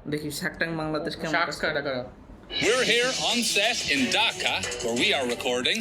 দেখি Shark tank Bangladesh কেমন sharks কাটা কারা We're here on set in Dhaka, where we are recording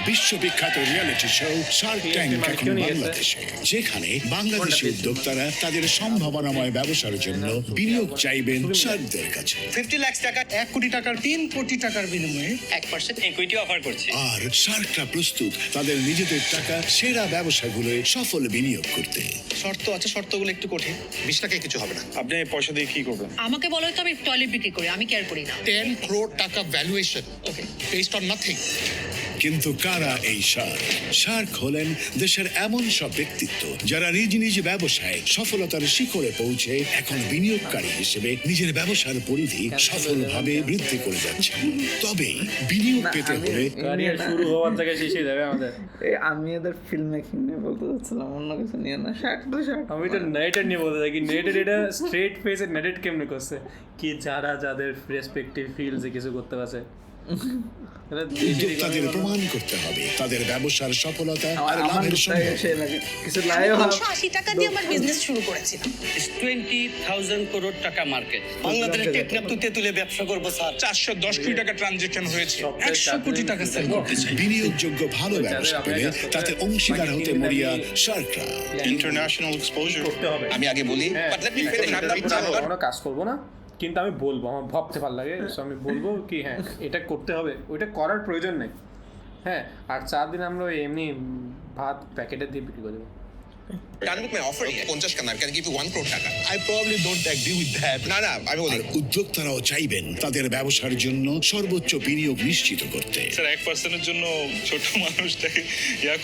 বিশ্ববিখ্যাত রিয়েলিটি শো শার্ক ট্যাঙ্ক এখন বাংলাদেশে, যেখানে বাংলাদেশি উদ্যোক্তারা তাদের সম্ভাবনাময় ব্যবসার জন্য বিনিয়োগ চাইবেন শার্কদের কাছে। 50 লাখ টাকা, 1 কোটি টাকার 3 কোটি টাকার বিনিময়ে 1% equity অফার করছি। আর শার্করা প্রস্তুত তাদের নিজেদের টাকা সেরা ব্যবসাগুলোয় সফল বিনিয়োগ করতে। শর্ত আছে, শর্তগুলো একটু কঠিন। 20 টাকায় কিছু হবে না। আপনি পয়সা দিয়ে কি করবেন? আমাকে বলো তো আমি টয়লেট বিক্রি করি, আমি কেয়ার করি না। 10 crore টাকা valuation, okay, based on nothing. কিন্তু কারা এই শার্ক? শার্ক হলেন দেশের এমন সব ব্যক্তিত্ব যারা নিজ নিজ ব্যবসায় সফলতার শিখরে পৌঁছে এখন বিনিয়োগকারী হিসেবে নিজের ব্যবসার পরিধি সফলভাবে বৃদ্ধি করে যাচ্ছে। তবে বিনিয়োগ পেতে হলে ক্যারিয়ার শুরু হওয়ার থেকে শেষ হয়ে যাবে আমাদের। আমি এদের ফিল্ম মেকিং নিয়ে বলতে চাচ্ছিলাম, অন্য কিছু নিয়ে না। শার্ক তো শার্ক। আমি তো নেটের নিয়ে বলতে থাকি, নেটের এটা স্ট্রেট ফেসে নেটেড কেমনে করছে কি, যারা যাদের রেসপেক্টিভ ফিল্ডসে কিছু করতে পারছে উদ্যোক্তাদের প্রমাণ করতে হবে তাদের ব্যবসার সফলতা আর লাভের কিছু লাইভ 80 টাকা দিয়ে আমার বিজনেস শুরু করেছিলাম। 20,000 crore টাকা মার্কেট। বাংলাদেশ টেকনাফ তুলে ব্যবসা করব স্যার। 410 কোটি টাকা ট্রানজাকশন হয়েছে। 100 কোটি টাকা সেল করতে চাই। বিনিয়োগযোগ্য ভালো ব্যবসা পেলে তাতে অংশীদার হতে মরিয়া শার্করা। ইন্টারন্যাশনাল এক্সপোজার করতে হবে। আমি আগে বলি, বাট লেট মি ফিনিশ। আমরা কাজ করবো না, কিন্তু আমি বলবো, আমার ভাবতে ভালো লাগে, আমি বলবো কি হ্যাঁ এটা করতে হবে, ওইটা করার প্রয়োজন নেই। হ্যাঁ, আর 4 দিন আমরা এমনি ভাত প্যাকেটে দিয়ে বিক্রি করে দেবো। Done with my offer yet? 50 কানা, can give you 1 crore টাকা। I probably don't agree with that. না আমি বলি, আর উদ্যোক্তারাও চাইবেন তাদের ব্যবসার জন্য সর্বোচ্চ বিনিয়োগ নিশ্চিত করতে। স্যার 1%-এর জন্য ছোট মানুষটাকে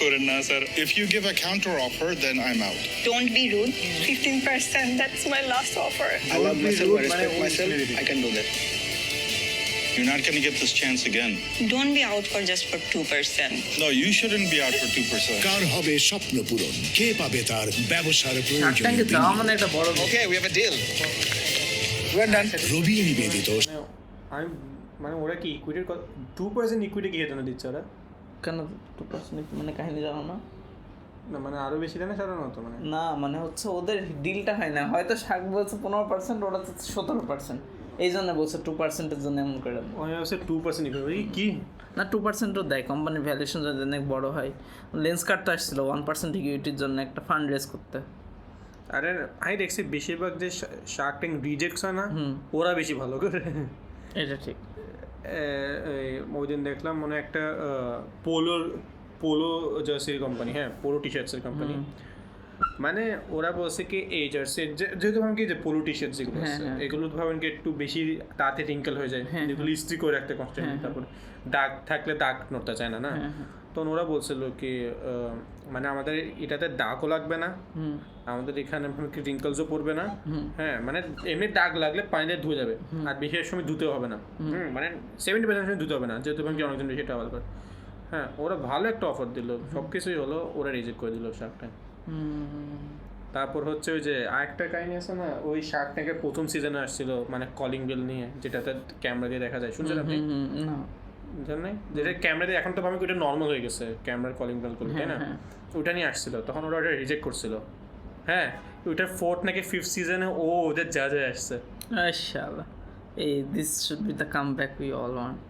করেন না sir. If you give a counter offer, then I'm out. Don't be rude. 15%, that's my last offer. I love myself, I respect myself, I can do that. You're not going to get this chance again. Don't be out for just for 2%. No, you shouldn't be out for 2%. কার হবে স্বপ্ন পূরণ? কে পাবে তার ব্যবসার Shark প্রয়োজন? ট্যাঙ্কে যাওয়া মানে একটা বড় Okay, we have a deal. We're done. রবি নিবেদিত আমি মানে ওরা কি ইকুইটির 2% ইকুইটি কি হেতু না দিচ্ছে ওরা? কেন 2% মানে কাহিনী জানো না? না মানে আরো বেশি দেয় না সাধারণত, মানে না মানে হচ্ছে ওদের ডিলটা হয় না, হয়তো শার্ক বলছে 15%, ওরা তো 17%, এই জন্য বলছে 2%-এর জন্য এমন করে। ওই হচ্ছে 2% ইকুইটি কি না 2%ও দেয়, কোম্পানির ভ্যালুয়েশন যদি অনেক বড় হয়। লেন্স কার্ডটা আসছিল 1% ইকুইটির জন্য একটা ফান্ড রেজ করতে। আরে আমি দেখছি বেশিরভাগ যে শার্ক ট্যাঙ্ক রিজেক্টস হয় না, ওরা বেশি ভালো করে। এটা ঠিক। ওই দিন দেখলাম মনে একটা পোলো জার্সির কোম্পানি, হ্যাঁ পোলো টি শার্টসের কোম্পানি, মানে ওরা বলছে কি এই জার্সি যেহেতু ভাবেন কি যে পোলো টি শার্ট যেগুলো এগুলো ভাবেন কি একটু বেশি তাতে রিঙ্কেল হয়ে যায়, যেগুলো ইস্ত্রি করে রাখতে কষ্ট হয়, তারপরে দাগ থাকলে দাগ নড়তে চায় না, তখন ওরা বলছিল কি মানে আমাদের এটাতে দাগও লাগবে না, আমাদের এখানে রিঙ্কেলসও পড়বে না, হ্যাঁ মানে এমনি দাগ লাগলে পানিতে ধুয়ে যাবে, আর বেশি সময় ধুতেও হবে না, মানে 70% সময় ধুতে হবে না, যেহেতু ভাবেন কি অনেকজন বেশি ট্রাভেল করে। হ্যাঁ, ওরা ভালো একটা অফার দিল, সব কিছুই হলো, ওরা রিজেক্ট করে দিল শার্ক ট্যাঙ্ক। তারপর হচ্ছে ওই যে আরেকটা কাহিনী আছে না, ওই শার্ক ট্যাঙ্কের প্রথম সিজনে আসছিল মানে কলিং বেল নিয়ে, যেটাতে ক্যামেরা দিয়ে দেখা যায়, শুনছেন আপনি? জানেন যেটা ক্যামেরা দিয়ে, এখন তো ভাবে ওইটা নর্মাল হয়ে গেছে ক্যামেরার কলিং বেল করলে, তাই না? ওইটা নিয়ে আসছিল, তখন ওরা ওটা রিজেক্ট করছিল। হ্যাঁ, ওইটার 4th নাকি 5th সিজনে ওদের যা আসছে। মাশাআল্লাহ, এই this should be the comeback we all want.